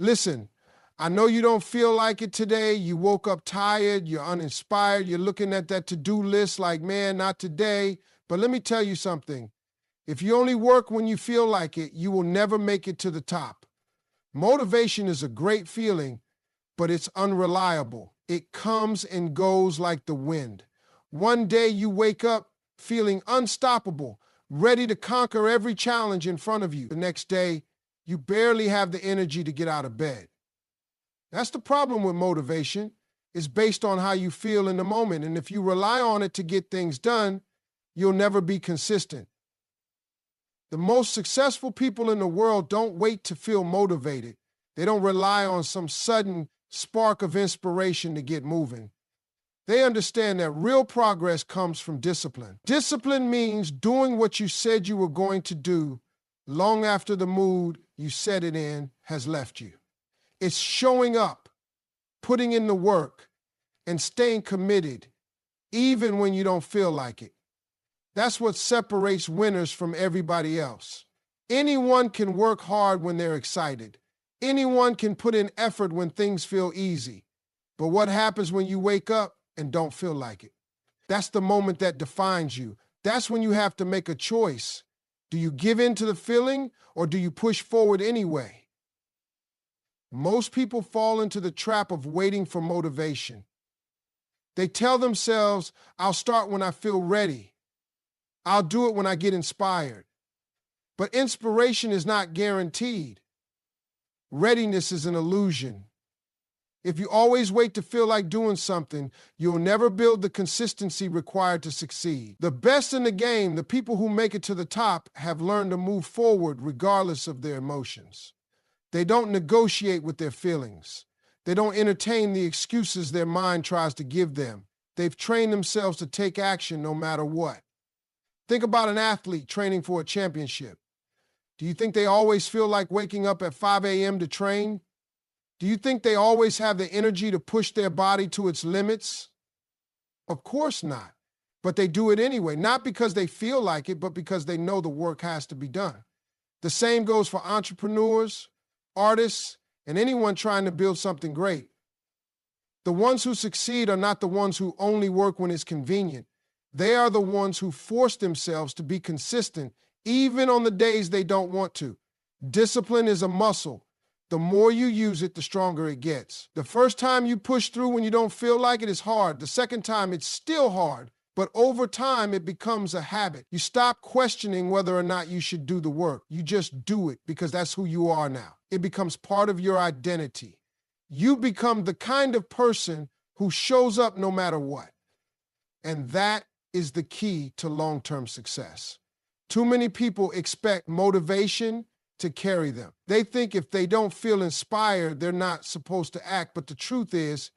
Listen, I know you don't feel like it today. You woke up tired, you're uninspired, you're looking at that to-do list like, man, not today. But let me tell you something. If you only work when you feel like it, you will never make it to the top. Motivation is a great feeling, but it's unreliable. It comes and goes like the wind. One day you wake up feeling unstoppable, ready to conquer every challenge in front of you. The next day, you barely have the energy to get out of bed. That's the problem with motivation. It's based on how you feel in the moment, and if you rely on it to get things done, you'll never be consistent. The most successful people in the world don't wait to feel motivated. They don't rely on some sudden spark of inspiration to get moving. They understand that real progress comes from discipline. Discipline means doing what you said you were going to do long after the mood you set it in has left you. It's showing up, putting in the work, and staying committed, even when you don't feel like it. That's what separates winners from everybody else. Anyone can work hard when they're excited. Anyone can put in effort when things feel easy. But what happens when you wake up and don't feel like it? That's the moment that defines you. That's when you have to make a choice. Do you give in to the feeling or do you push forward anyway? Most people fall into the trap of waiting for motivation. They tell themselves, I'll start when I feel ready. I'll do it when I get inspired. But inspiration is not guaranteed. Readiness is an illusion. If you always wait to feel like doing something, you'll never build the consistency required to succeed. The best in the game, the people who make it to the top, have learned to move forward regardless of their emotions. They don't negotiate with their feelings. They don't entertain the excuses their mind tries to give them. They've trained themselves to take action no matter what. Think about an athlete training for a championship. Do you think they always feel like waking up at 5 a.m. to train? Do you think they always have the energy to push their body to its limits? Of course not. But they do it anyway, not because they feel like it, but because they know the work has to be done. The same goes for entrepreneurs, artists, and anyone trying to build something great. The ones who succeed are not the ones who only work when it's convenient. They are the ones who force themselves to be consistent, even on the days they don't want to. Discipline is a muscle. The more you use it, the stronger it gets. The first time you push through when you don't feel like it is hard. The second time, it's still hard. But over time, it becomes a habit. You stop questioning whether or not you should do the work. You just do it because that's who you are now. It becomes part of your identity. You become the kind of person who shows up no matter what. And that is the key to long-term success. Too many people expect motivation to carry them. They think if they don't feel inspired, they're not supposed to act. But the truth is,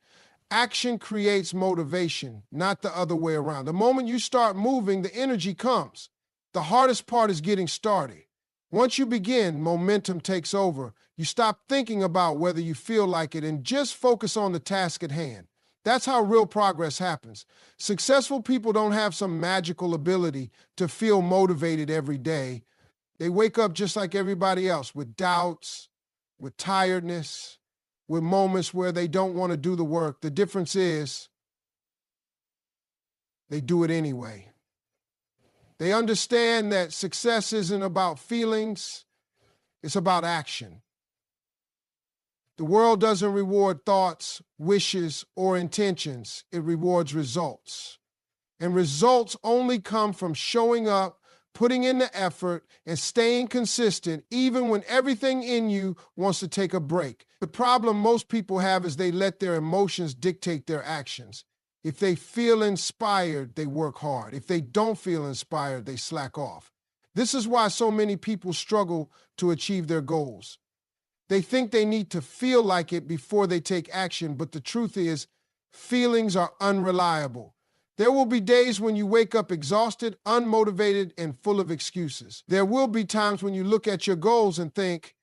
action creates motivation, not the other way around. The moment you start moving, the energy comes. The hardest part is getting started. Once you begin, momentum takes over. You stop thinking about whether you feel like it and just focus on the task at hand. That's how real progress happens. Successful people don't have some magical ability to feel motivated every day. They wake up just like everybody else, with doubts, with tiredness, with moments where they don't want to do the work. The difference is they do it anyway. They understand that success isn't about feelings, it's about action. The world doesn't reward thoughts, wishes, or intentions. It rewards results. And results only come from showing up, putting in the effort, and staying consistent, even when everything in you wants to take a break. The problem most people have is they let their emotions dictate their actions. If they feel inspired, they work hard. If they don't feel inspired, they slack off. This is why so many people struggle to achieve their goals. They think they need to feel like it before they take action, but the truth is, feelings are unreliable. There will be days when you wake up exhausted, unmotivated, and full of excuses. There will be times when you look at your goals and think,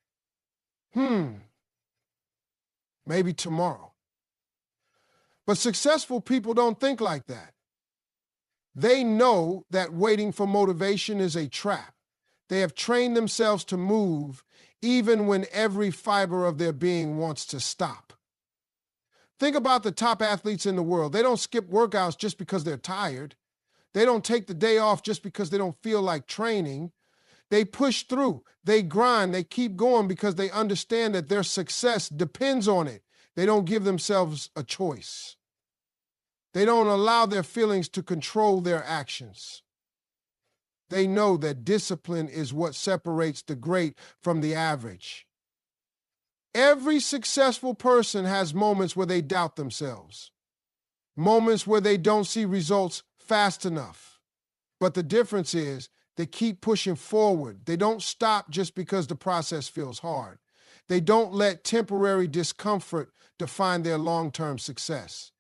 maybe tomorrow. But successful people don't think like that. They know that waiting for motivation is a trap. They have trained themselves to move even when every fiber of their being wants to stop. Think about the top athletes in the world. They don't skip workouts just because they're tired. They don't take the day off just because they don't feel like training. They push through, they grind, they keep going because they understand that their success depends on it. They don't give themselves a choice. They don't allow their feelings to control their actions. They know that discipline is what separates the great from the average. Every successful person has moments where they doubt themselves, moments where they don't see results fast enough. But the difference is they keep pushing forward. They don't stop just because the process feels hard. They don't let temporary discomfort define their long-term success.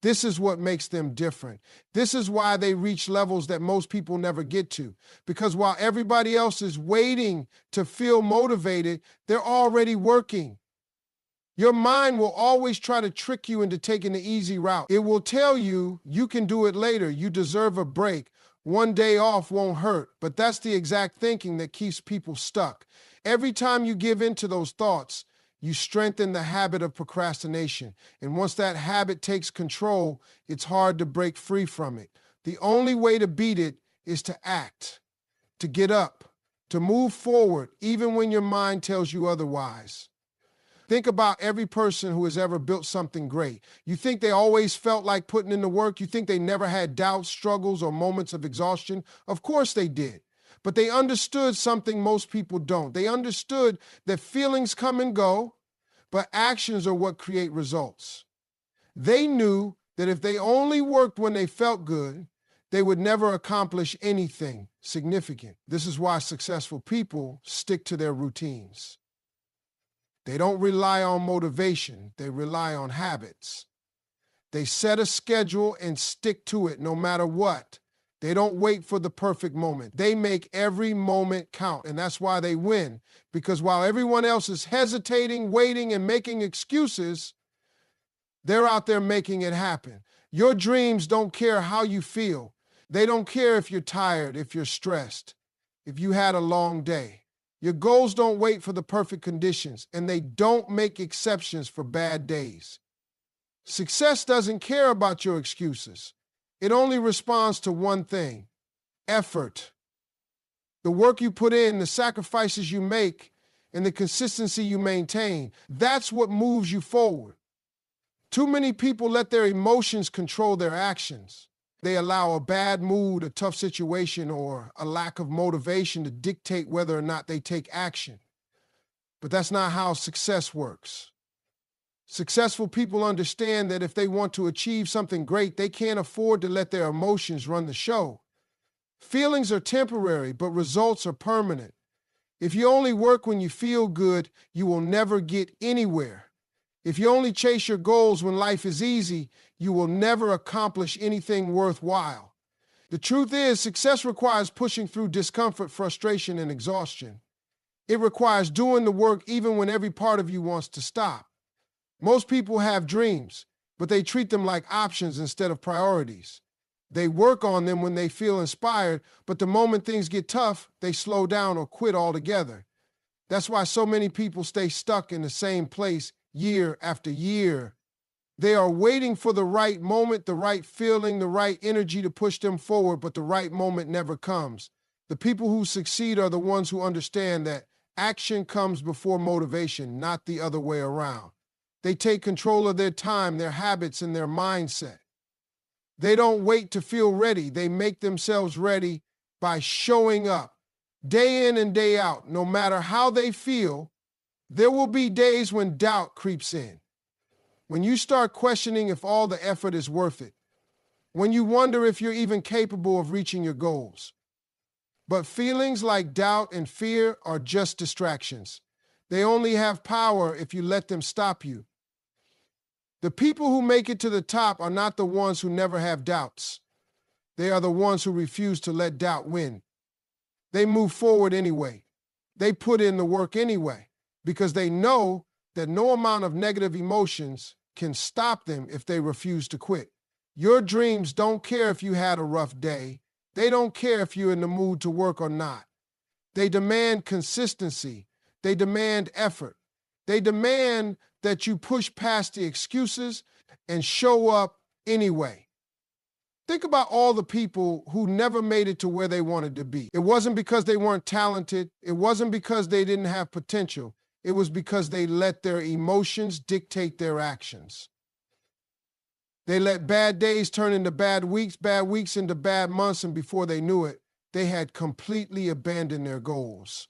This is what makes them different. This is why they reach levels that most people never get to. Because while everybody else is waiting to feel motivated, they're already working. Your mind will always try to trick you into taking the easy route. It will tell you you can do it later. You deserve a break. One day off won't hurt. But that's the exact thinking that keeps people stuck. Every time you give in to those thoughts, you strengthen the habit of procrastination. And once that habit takes control, it's hard to break free from it. The only way to beat it is to act, to get up, to move forward, even when your mind tells you otherwise. Think about every person who has ever built something great. You think they always felt like putting in the work? You think they never had doubts, struggles, or moments of exhaustion? Of course they did. But they understood something most people don't. They understood that feelings come and go, but actions are what create results. They knew that if they only worked when they felt good, they would never accomplish anything significant. This is why successful people stick to their routines. They don't rely on motivation, they rely on habits. They set a schedule and stick to it no matter what. They don't wait for the perfect moment. They make every moment count, and that's why they win. Because while everyone else is hesitating, waiting, and making excuses, they're out there making it happen. Your dreams don't care how you feel. They don't care if you're tired, if you're stressed, if you had a long day. Your goals don't wait for the perfect conditions, and they don't make exceptions for bad days. Success doesn't care about your excuses. It only responds to one thing: effort. The work you put in, the sacrifices you make, and the consistency you maintain, that's what moves you forward. Too many people let their emotions control their actions. They allow a bad mood, a tough situation, or a lack of motivation to dictate whether or not they take action. But that's not how success works. Successful people understand that if they want to achieve something great, they can't afford to let their emotions run the show. Feelings are temporary, but results are permanent. If you only work when you feel good, you will never get anywhere. If you only chase your goals when life is easy, you will never accomplish anything worthwhile. The truth is, success requires pushing through discomfort, frustration, and exhaustion. It requires doing the work even when every part of you wants to stop. Most people have dreams, but they treat them like options instead of priorities. They work on them when they feel inspired, but the moment things get tough, they slow down or quit altogether. That's why so many people stay stuck in the same place year after year. They are waiting for the right moment, the right feeling, the right energy to push them forward, but the right moment never comes. The people who succeed are the ones who understand that action comes before motivation, not the other way around. They take control of their time, their habits, and their mindset. They don't wait to feel ready. They make themselves ready by showing up day in and day out. No matter how they feel, there will be days when doubt creeps in. When you start questioning if all the effort is worth it. When you wonder if you're even capable of reaching your goals. But feelings like doubt and fear are just distractions. They only have power if you let them stop you. The people who make it to the top are not the ones who never have doubts. They are the ones who refuse to let doubt win. They move forward anyway. They put in the work anyway, because they know that no amount of negative emotions can stop them if they refuse to quit. Your dreams don't care if you had a rough day. They don't care if you're in the mood to work or not. They demand consistency. They demand effort. They demand that you push past the excuses and show up anyway. Think about all the people who never made it to where they wanted to be. It wasn't because they weren't talented. It wasn't because they didn't have potential. It was because they let their emotions dictate their actions. They let bad days turn into bad weeks into bad months, and before they knew it, they had completely abandoned their goals.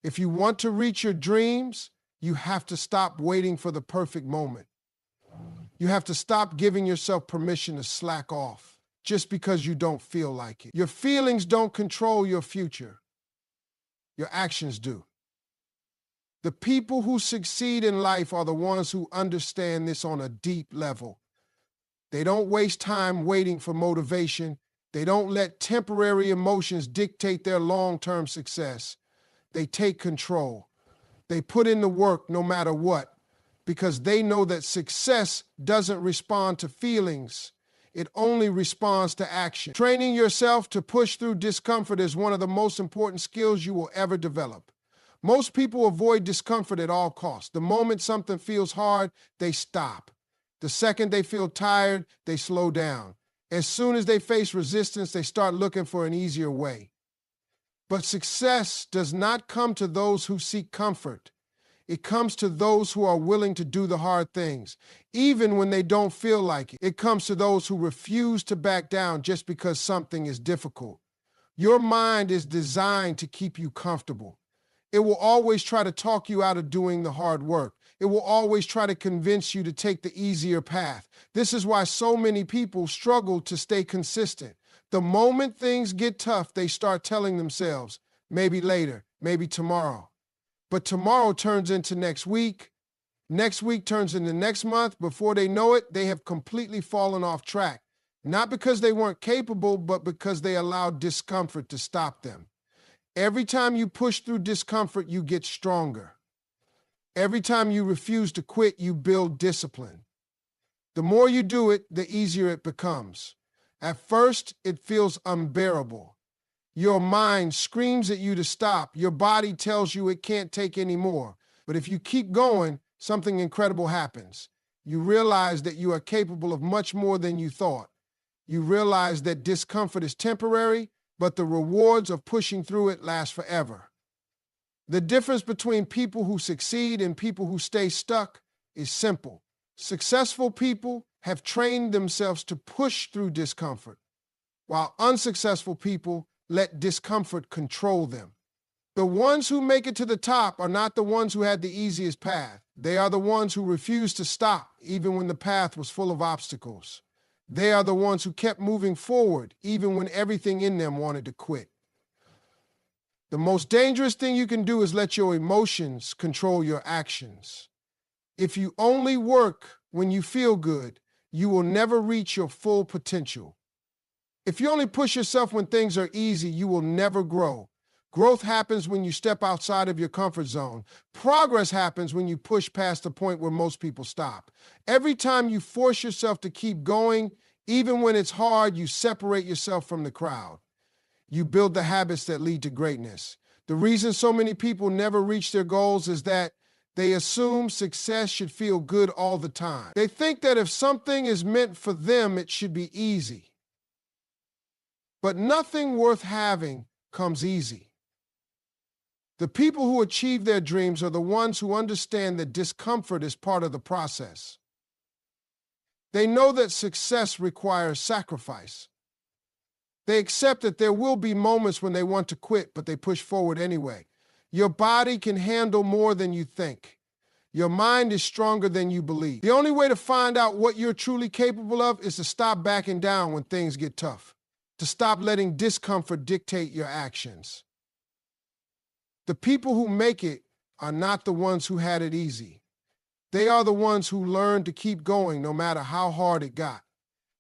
If you want to reach your dreams, you have to stop waiting for the perfect moment. You have to stop giving yourself permission to slack off just because you don't feel like it. Your feelings don't control your future. Your actions do. The people who succeed in life are the ones who understand this on a deep level. They don't waste time waiting for motivation. They don't let temporary emotions dictate their long-term success. They take control. They put in the work no matter what, because they know that success doesn't respond to feelings. It only responds to action. Training yourself to push through discomfort is one of the most important skills you will ever develop. Most people avoid discomfort at all costs. The moment something feels hard, they stop. The second they feel tired, they slow down. As soon as they face resistance, they start looking for an easier way. But success does not come to those who seek comfort. It comes to those who are willing to do the hard things, even when they don't feel like it. It comes to those who refuse to back down just because something is difficult. Your mind is designed to keep you comfortable. It will always try to talk you out of doing the hard work. It will always try to convince you to take the easier path. This is why so many people struggle to stay consistent. The moment things get tough, they start telling themselves, maybe later, maybe tomorrow. But tomorrow turns into next week turns into next month. Before they know it, they have completely fallen off track. Not because they weren't capable, but because they allowed discomfort to stop them. Every time you push through discomfort, you get stronger. Every time you refuse to quit, you build discipline. The more you do it, the easier it becomes. At first, it feels unbearable. Your mind screams at you to stop. Your body tells you it can't take any more. But if you keep going, something incredible happens. You realize that you are capable of much more than you thought. You realize that discomfort is temporary, but the rewards of pushing through it last forever. The difference between people who succeed and people who stay stuck is simple. Successful people have trained themselves to push through discomfort, while unsuccessful people let discomfort control them. The ones who make it to the top are not the ones who had the easiest path. They are the ones who refused to stop, even when the path was full of obstacles. They are the ones who kept moving forward, even when everything in them wanted to quit. The most dangerous thing you can do is let your emotions control your actions. If you only work when you feel good, you will never reach your full potential. If you only push yourself when things are easy, you will never grow. Growth happens when you step outside of your comfort zone. Progress happens when you push past the point where most people stop. Every time you force yourself to keep going, even when it's hard, you separate yourself from the crowd. You build the habits that lead to greatness. The reason so many people never reach their goals is that they assume success should feel good all the time. They think that if something is meant for them, it should be easy. But nothing worth having comes easy. The people who achieve their dreams are the ones who understand that discomfort is part of the process. They know that success requires sacrifice. They accept that there will be moments when they want to quit, but they push forward anyway. Your body can handle more than you think. Your mind is stronger than you believe. The only way to find out what you're truly capable of is to stop backing down when things get tough, to stop letting discomfort dictate your actions. The people who make it are not the ones who had it easy. They are the ones who learned to keep going no matter how hard it got.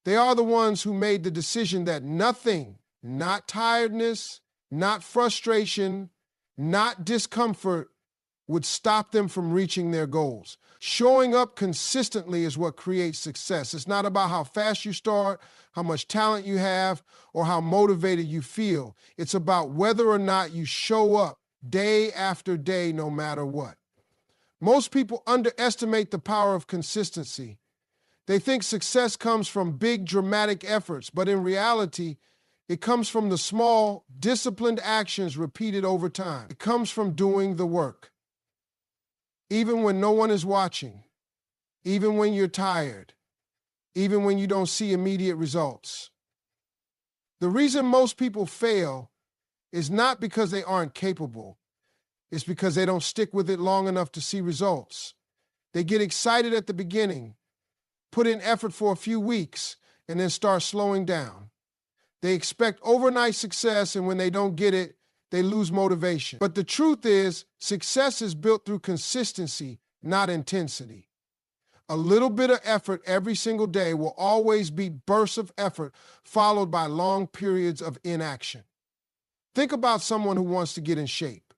They are the ones who made the decision that nothing, not tiredness, not frustration, not discomfort, would stop them from reaching their goals. Showing up consistently is what creates success. It's not about how fast you start, how much talent you have, or how motivated you feel. It's about whether or not you show up day after day, no matter what. Most people underestimate the power of consistency. They think success comes from big, dramatic efforts, but in reality, it comes from the small, disciplined actions repeated over time. It comes from doing the work. Even when no one is watching, even when you're tired, even when you don't see immediate results. The reason most people fail is not because they aren't capable. It's because they don't stick with it long enough to see results. They get excited at the beginning, put in effort for a few weeks, and then start slowing down. They expect overnight success, and when they don't get it, they lose motivation. But the truth is, success is built through consistency, not intensity. A little bit of effort every single day will always be bursts of effort followed by long periods of inaction. Think about someone who wants to get in shape.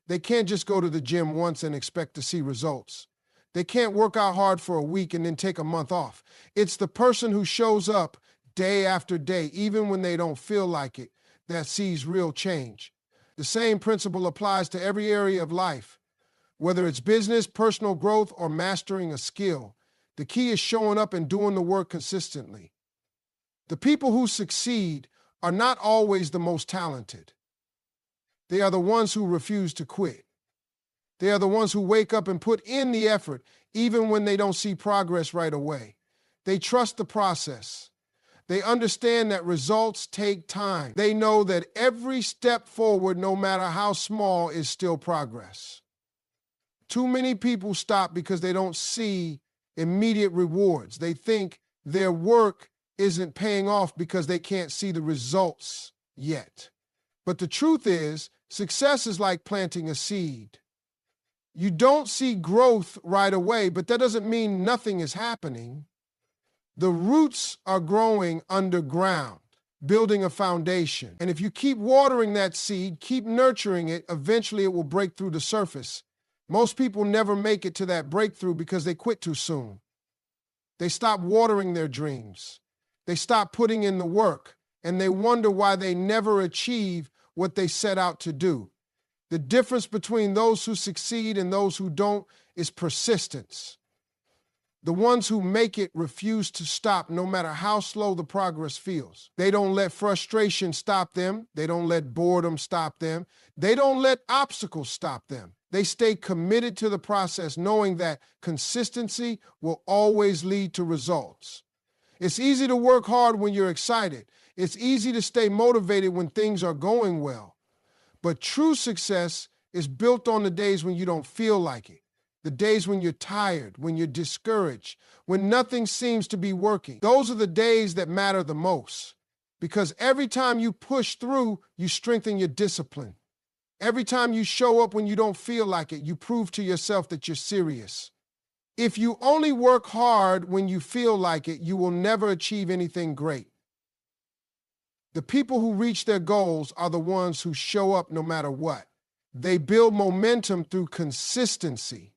They can't just go to the gym once and expect to see results. They can't work out hard for a week and then take a month off. It's the person who shows up day after day, even when they don't feel like it, that sees real change. The same principle applies to every area of life. Whether it's business, personal growth, or mastering a skill, the key is showing up and doing the work consistently. The people who succeed are not always the most talented. They are the ones who refuse to quit. They are the ones who wake up and put in the effort, even when they don't see progress right away. They trust the process. They understand that results take time. They know that every step forward, no matter how small, is still progress. Too many people stop because they don't see immediate rewards. They think their work isn't paying off because they can't see the results yet. But the truth is, success is like planting a seed. You don't see growth right away, but that doesn't mean nothing is happening. The roots are growing underground, building a foundation. And if you keep watering that seed, keep nurturing it, eventually it will break through the surface. Most people never make it to that breakthrough because they quit too soon. They stop watering their dreams. They stop putting in the work, and they wonder why they never achieve what they set out to do. The difference between those who succeed and those who don't is persistence. The ones who make it refuse to stop no matter how slow the progress feels. They don't let frustration stop them. They don't let boredom stop them. They don't let obstacles stop them. They stay committed to the process, knowing that consistency will always lead to results. It's easy to work hard when you're excited. It's easy to stay motivated when things are going well. But true success is built on the days when you don't feel like it. The days when you're tired, when you're discouraged, when nothing seems to be working. Those are the days that matter the most. Because every time you push through, you strengthen your discipline. Every time you show up when you don't feel like it, you prove to yourself that you're serious. If you only work hard when you feel like it, you will never achieve anything great. The people who reach their goals are the ones who show up no matter what. They build momentum through consistency.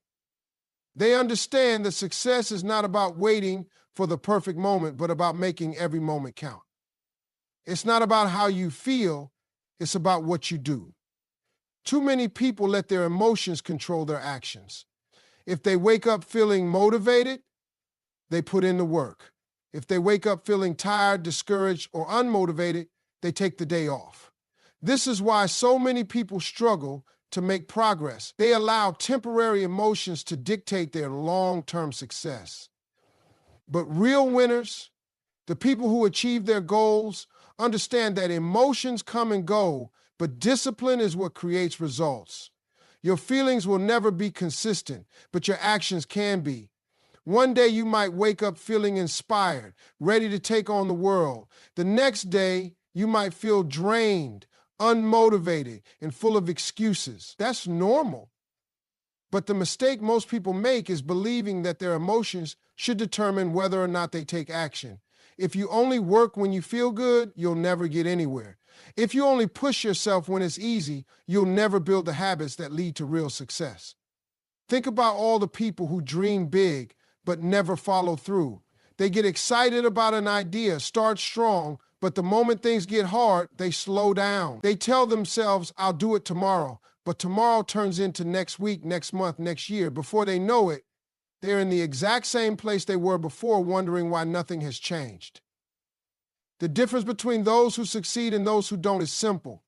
They understand that success is not about waiting for the perfect moment, but about making every moment count. It's not about how you feel, it's about what you do. Too many people let their emotions control their actions. If they wake up feeling motivated, they put in the work. If they wake up feeling tired, discouraged, or unmotivated, they take the day off. This is why so many people struggle to make progress. They allow temporary emotions to dictate their long-term success. But real winners, the people who achieve their goals, understand that emotions come and go, but discipline is what creates results. Your feelings will never be consistent, but your actions can be. One day you might wake up feeling inspired, ready to take on the world. The next day you might feel drained, unmotivated, and full of excuses. That's normal. But the mistake most people make is believing that their emotions should determine whether or not they take action. If you only work when you feel good, you'll never get anywhere. If you only push yourself when it's easy, you'll never build the habits that lead to real success. Think about all the people who dream big but never follow through. They get excited about an idea, start strong, but the moment things get hard, they slow down. They tell themselves, I'll do it tomorrow, but tomorrow turns into next week, next month, next year. Before they know it, they're in the exact same place they were before, wondering why nothing has changed. The difference between those who succeed and those who don't is simple.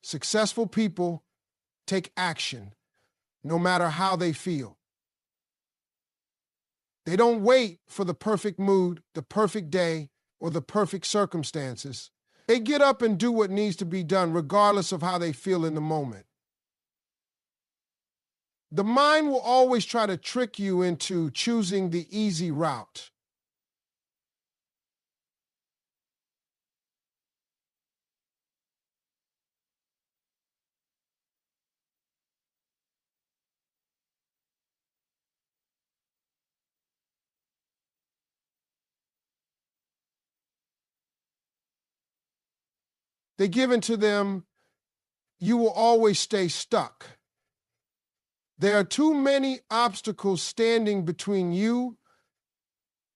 Successful people take action, no matter how they feel. They don't wait for the perfect mood, the perfect day, or the perfect circumstances. They get up and do what needs to be done, regardless of how they feel in the moment. The mind will always try to trick you into choosing the easy route. They give into them, you will always stay stuck. There are too many obstacles standing between you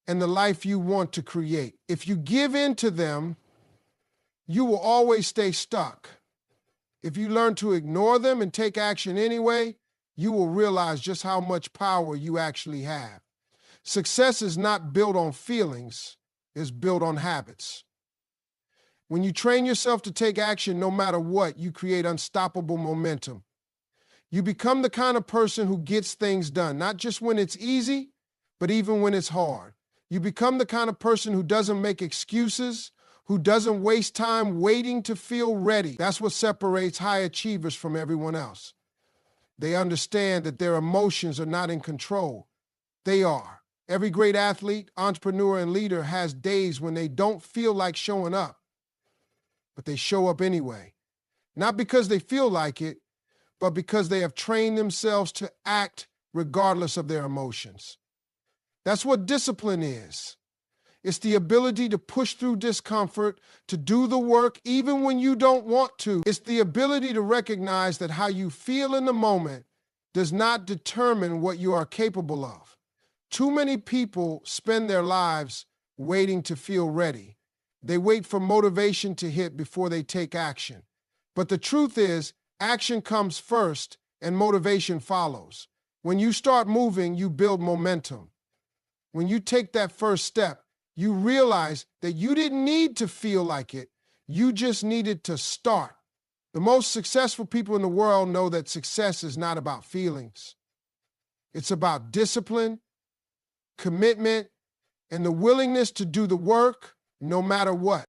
and the life you want to create. If you give in to them, you will always stay stuck. If you learn to ignore them and take action anyway, you will realize just how much power you actually have. Success is not built on feelings, it's built on habits. When you train yourself to take action no matter what, you create unstoppable momentum. You become the kind of person who gets things done, not just when it's easy, but even when it's hard. You become the kind of person who doesn't make excuses, who doesn't waste time waiting to feel ready. That's what separates high achievers from everyone else. They understand that their emotions are not in control. They are. Every great athlete, entrepreneur, and leader has days when they don't feel like showing up, but they show up anyway. Not because they feel like it, but because they have trained themselves to act regardless of their emotions. That's what discipline is. It's the ability to push through discomfort, to do the work even when you don't want to. It's the ability to recognize that how you feel in the moment does not determine what you are capable of. Too many people spend their lives waiting to feel ready. They wait for motivation to hit before they take action. But the truth is, action comes first and motivation follows. When you start moving, you build momentum. When you take that first step, you realize that you didn't need to feel like it. You just needed to start. The most successful people in the world know that success is not about feelings. It's about discipline, commitment, and the willingness to do the work no matter what.